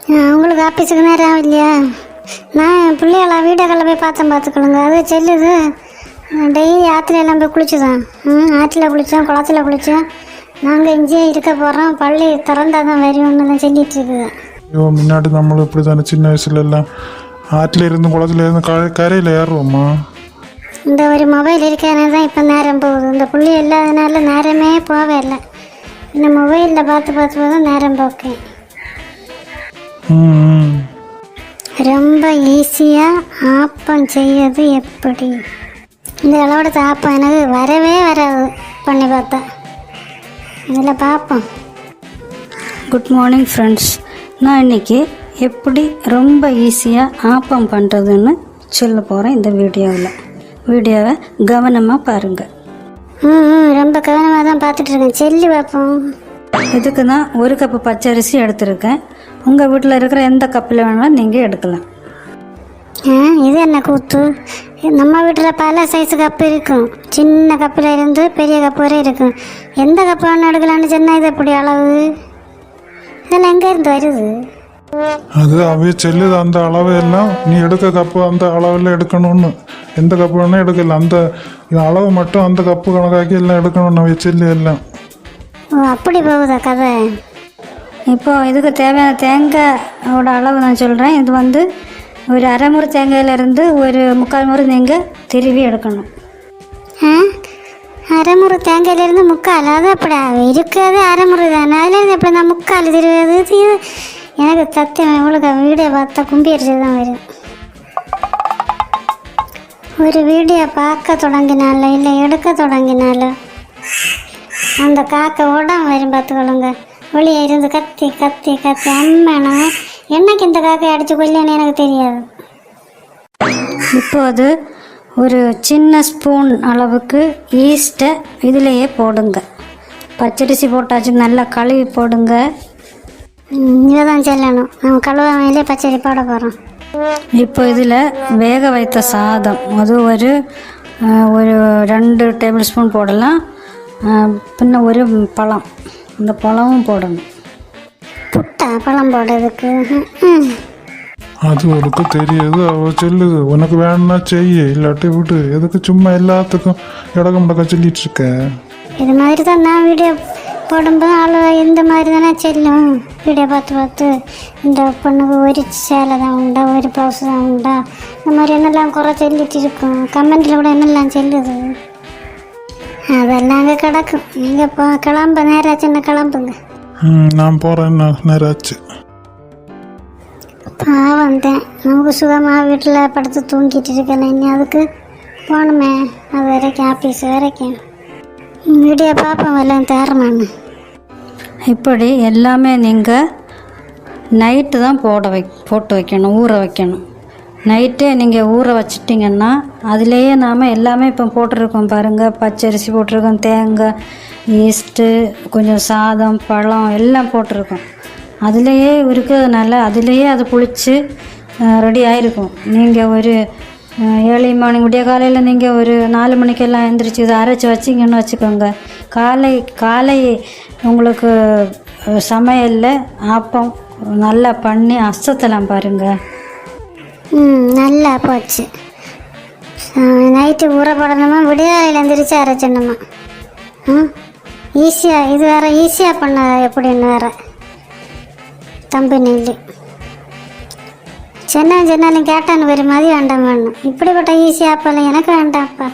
உங்களுக்கு ஆஃபீஸுக்கு நேரம் ஆகலையா? நான் என் பிள்ளைகள வீடுகளில் போய் பார்த்துக்கொள்ளுங்க. அது செல்லுது டெய்லி ஆற்றுல எல்லாம் போய் குளிச்சுதான். ஆற்றில் குளித்தோம், குளத்தில் குளித்தோம். நாங்கள் இங்கேயே இருக்க போகிறோம், பள்ளி திறந்தால் தான் வருவோம்னு தான் சொல்லிட்டு இருக்குது. ஐயோ, முன்னாடி நம்மளும் இப்படி தானே சின்ன வயசுல எல்லாம் ஆற்றுல இருந்து குளத்துல இருந்து கரையில் ஏறுவோம்மா. இந்த ஒரு மொபைல் இருக்கிறனால தான் இப்போ நேரம் போகுது. இந்த புள்ளி இல்லாதனால நேரமே போவே இல்லை. இந்த மொபைலில் பார்த்து தான் நேரம் போக்கேன். ரொம்ப ஈஸியாக ஆப்பம் செய்யறது எப்படி? இந்த அளவோட ஆப்பம் எனக்கு வரவே வராது. பண்ணி பார்த்தா இதில் பார்ப்போம். Good morning friends. நான் இன்றைக்கி எப்படி ரொம்ப ஈஸியாக ஆப்பம் பண்ணுறதுன்னு சொல்ல போகிறேன் இந்த வீடியோவை கவனமாக பாருங்கள். ரொம்ப கவனமாக தான் பார்த்துட்ருக்கேன். சொல்லி பார்ப்போம். இதுக்கு தான் 1 கப்பு பச்சரிசி எடுத்திருக்கேன். உங்கள் வீட்டில் இருக்கிற எந்த கப்பில் வேணாலும் நீங்கள் எடுக்கலாம். இது என்ன கூத்து? நம்ம வீட்டில் பல சைஸு கப்பு இருக்கும். சின்ன கப்பில் இருந்து பெரிய கப்பு வரை இருக்கும். எந்த கப்பு வேணும் எடுக்கலான்னு சொன்னால் இது எப்படி அளவு? இதெல்லாம் எங்கே இருந்து வருது? அது அவைய செல்லுது. அந்த அளவு எல்லாம் நீ எடுக்க கப்பு அந்த அளவில் எடுக்கணும்னு. எந்த கப்பு வேணால் எடுக்கல. அந்த அளவு மட்டும் அந்த கப்பு கணக்காக்கி எல்லாம் எடுக்கணும்னு அவைய செல்லு எல்லாம். அப்படி போகுதா கதை? இப்போது இதுக்கு தேவையான தேங்காயோட அளவு நான் சொல்கிறேன். இது வந்து ஒரு 1/2 முறை தேங்காயிலேருந்து ஒரு 3/4 முறை நீங்கள் திருவி எடுக்கணும். 1/2 முறை தேங்காயிலேருந்து 3/4? அது அப்படி இருக்கிறது 1/2 முறை தானே. அதுலேருந்து எப்படி நான் 3/4 திருவது? எனக்கு சத்தியம் இவ்வளோ வீடியோ பார்த்தா கும்பி அடிச்சு தான் வரும். ஒரு வீடியோ பார்க்க தொடங்கினால இல்லை எடுக்க தொடங்கினால அந்த காக்கை உடம்பு வரும் பார்த்துக்கொள்ளுங்க. வெளியே இருந்து கத்தி கத்தி கத்தி அம்மனா என்னைக்கு இந்த காக்கை அடித்து கொல்லன்னு எனக்கு தெரியாது. இப்போது ஒரு சின்ன ஸ்பூன் அளவுக்கு ஈஸ்ட்டை இதிலேயே போடுங்க. பச்சரிசி போட்டாச்சு, நல்லா கழுவி போடுங்க. இதை தான் சொல்லணும். நம்ம கழுவாமையிலே பச்சரி போட போகிறோம். இப்போ இதில் வேக வைத்த சாதம் அது ஒரு 2 டேபிள் ஸ்பூன் போடலாம். பின்ன ஒரு பழம், இந்த பழமும் போடணும். புட்டா பழம் போடுறதுக்கு? அது உனக்கு தெரியுது. அவ சொல்லுது உனக்கு வேணும்னா செய்ய, இல்லாட்டி விட்டு. எதுக்கு சும்மா எல்லாத்துக்கும் இடக்க முடக்க சொல்லிட்டு இருக்க? இது மாதிரி தான் நான் வீடியோ போடும்போது ஆள் இந்த மாதிரி தானே செல்லும். வீடியோ பார்த்து இந்த பொண்ணுக்கு ஒரு சேலை தான் உண்டா, ஒரு ப்ளவுஸ் தான் உண்டா, இந்த மாதிரி என்னெல்லாம் குறை சொல்லிட்டு இருக்கும். கமெண்டில் கூட என்னெல்லாம் செல்லுது. அதெல்லாம் அங்கே கிடக்கும். நீங்கள் இப்போ கிளம்ப நேராச்சுன்னா கிளம்புங்க. நான் போகிறேன், நேராச்சு. பாவம் தான், நமக்கு சுகமாக வீட்டில் படுத்து தூங்கிட்டு இருக்கேன். இனி அதுக்கு போகணுமே, அது வரைக்கும் ஆஃபீஸ் வரைக்கும். வீடியோ பார்ப்போம் எல்லாம் தேரமான்னு. இப்படி எல்லாமே நீங்கள் நைட்டு தான் போட்டு வைக்கணும், ஊற வைக்கணும். நைட்டே நீங்கள் ஊற வச்சிட்டிங்கன்னா அதுலேயே நாம் எல்லாமே இப்போ போட்டிருக்கோம் பாருங்கள். பச்சரிசி போட்டிருக்கோம், தேங்காய், ஈஸ்ட்டு, கொஞ்சம் சாதம், பழம் எல்லாம் போட்டிருக்கோம். அதுலேயே இருக்கிறதுனால அதுலேயே அது புளிச்சு ரெடி ஆகிருக்கும். நீங்கள் ஒரு 7 மணி விடிய காலையில் நீங்கள் ஒரு 4 மணிக்கெல்லாம் எழுந்திரிச்சி இதை அரைச்சி வச்சிங்கன்னு வச்சுக்கோங்க. காலை உங்களுக்கு சமையலில் ஆப்பம் நல்லா பண்ணி அசத்தலாம் பாருங்கள். நல்லா போச்சு. நைட்டு ஊற போடணுமா, விடியாலையில் எழுந்திரிச்சு அரைச்சணுமா? ஈஸியாக இது வேறு ஈஸியாக பண்ண எப்படின்னு வேறு தம்பி நெல்லி சென்னாலும் கேட்டான்னு வரும் மாதிரி வேண்டாம் வேணும். இப்படிப்பட்ட ஈஸியாக அப்பெல்லாம் எனக்கு வேண்டாம்ப்பா.